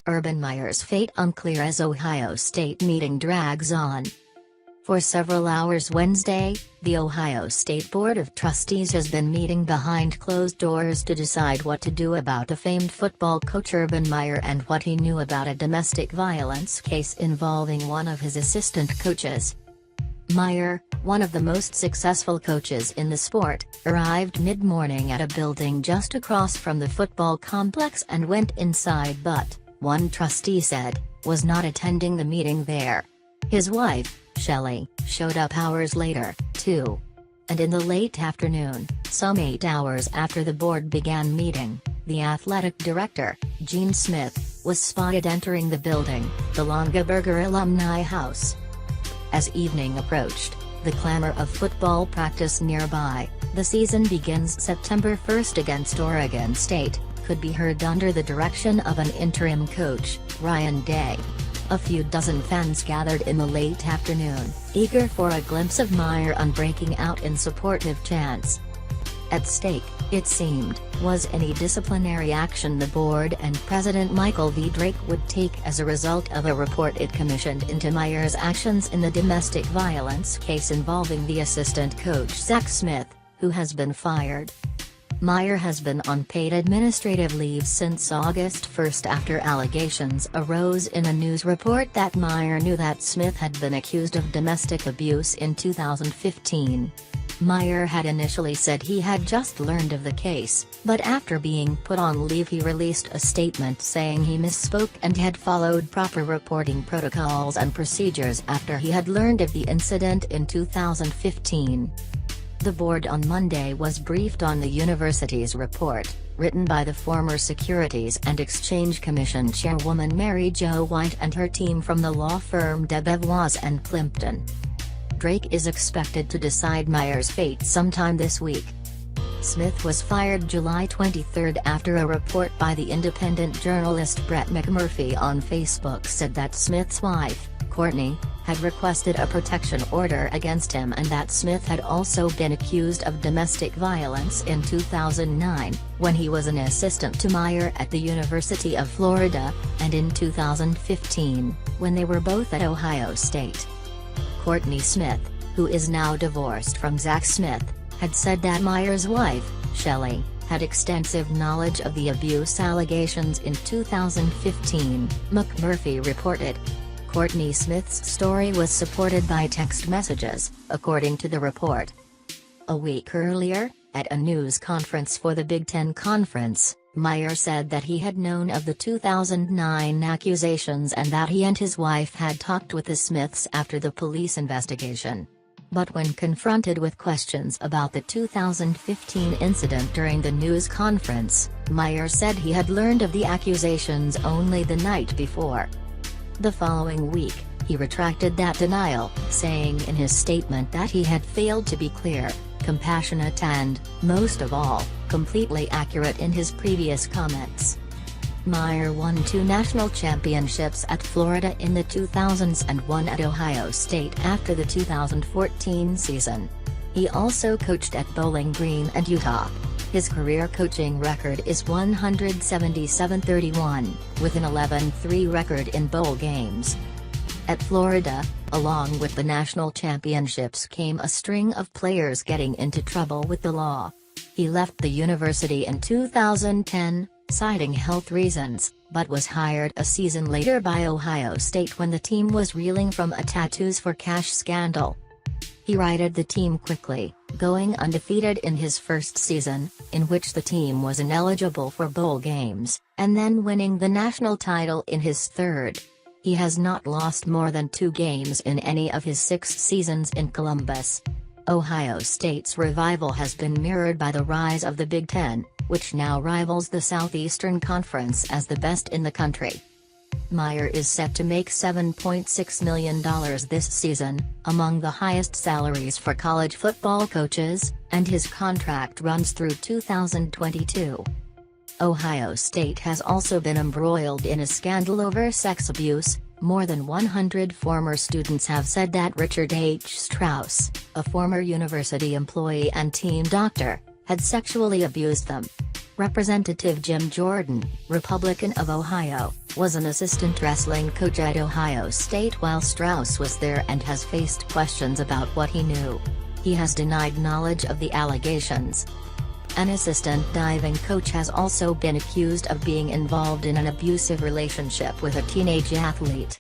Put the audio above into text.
Urban Meyer's fate unclear as Ohio State meeting drags on. For several hours Wednesday, the Ohio State Board of Trustees has been meeting behind closed doors to decide what to do about the famed football coach Urban Meyer and what he knew about a domestic violence case involving one of his assistant coaches. Meyer, one of the most successful coaches in the sport, arrived mid-morning at a building just across from the football complex and went inside but, one trustee said, was not attending the meeting there. His wife, Shelley, showed up hours later, too. And in the late afternoon, some 8 hours after the board began meeting, the athletic director, Gene Smith, was spotted entering the building, the Longaberger Alumni House. As evening approached, the clamor of football practice nearby, the season begins September 1 against Oregon State, could be heard under the direction of an interim coach, Ryan Day. A few dozen fans gathered in the late afternoon, eager for a glimpse of Meyer breaking out in supportive chants. At stake, it seemed, was any disciplinary action the board and President Michael V. Drake would take as a result of a report it commissioned into Meyer's actions in the domestic violence case involving the assistant coach Zach Smith, who has been fired. Meyer has been on paid administrative leave since August 1 after allegations arose in a news report that Meyer knew that Smith had been accused of domestic abuse in 2015. Meyer had initially said he had just learned of the case, but after being put on leave he released a statement saying he misspoke and had followed proper reporting protocols and procedures after he had learned of the incident in 2015. The board on Monday was briefed on the university's report, written by the former Securities and Exchange Commission chairwoman Mary Jo White and her team from the law firm DeBevoise and Plimpton. Drake is expected to decide Meyer's fate sometime this week. Smith was fired July 23 after a report by the independent journalist Brett McMurphy on Facebook said that Smith's wife, Courtney, had requested a protection order against him and that Smith had also been accused of domestic violence in 2009, when he was an assistant to Meyer at the University of Florida, and in 2015, when they were both at Ohio State. Courtney Smith, who is now divorced from Zach Smith, had said that Meyer's wife, Shelley, had extensive knowledge of the abuse allegations in 2015, McMurphy reported. Courtney Smith's story was supported by text messages, according to the report. A week earlier, at a news conference for the Big Ten Conference, Meyer said that he had known of the 2009 accusations and that he and his wife had talked with the Smiths after the police investigation. But when confronted with questions about the 2015 incident during the news conference, Meyer said he had learned of the accusations only the night before. The following week, he retracted that denial, saying in his statement that he had failed to be clear, compassionate and, most of all, completely accurate in his previous comments. Meyer won 2 national championships at Florida in the 2000s and 1 at Ohio State after the 2014 season. He also coached at Bowling Green and Utah. His career coaching record is 177-31, with an 11-3 record in bowl games. At Florida, along with the national championships came a string of players getting into trouble with the law. He left the university in 2010, citing health reasons, but was hired a season later by Ohio State when the team was reeling from a tattoos for cash scandal. He righted the team quickly, going undefeated in his first season, in which the team was ineligible for bowl games, and then winning the national title in his third. He has not lost more than 2 games in any of his 6 seasons in Columbus. Ohio State's revival has been mirrored by the rise of the Big Ten, which now rivals the Southeastern Conference as the best in the country. Meyer is set to make $7.6 million this season, among the highest salaries for college football coaches, and his contract runs through 2022. Ohio State has also been embroiled in a scandal over sex abuse. More than 100 former students have said that Richard H. Strauss, a former university employee and team doctor, had sexually abused them. Representative Jim Jordan, Republican of Ohio, was an assistant wrestling coach at Ohio State while Strauss was there and has faced questions about what he knew. He has denied knowledge of the allegations. An assistant diving coach has also been accused of being involved in an abusive relationship with a teenage athlete.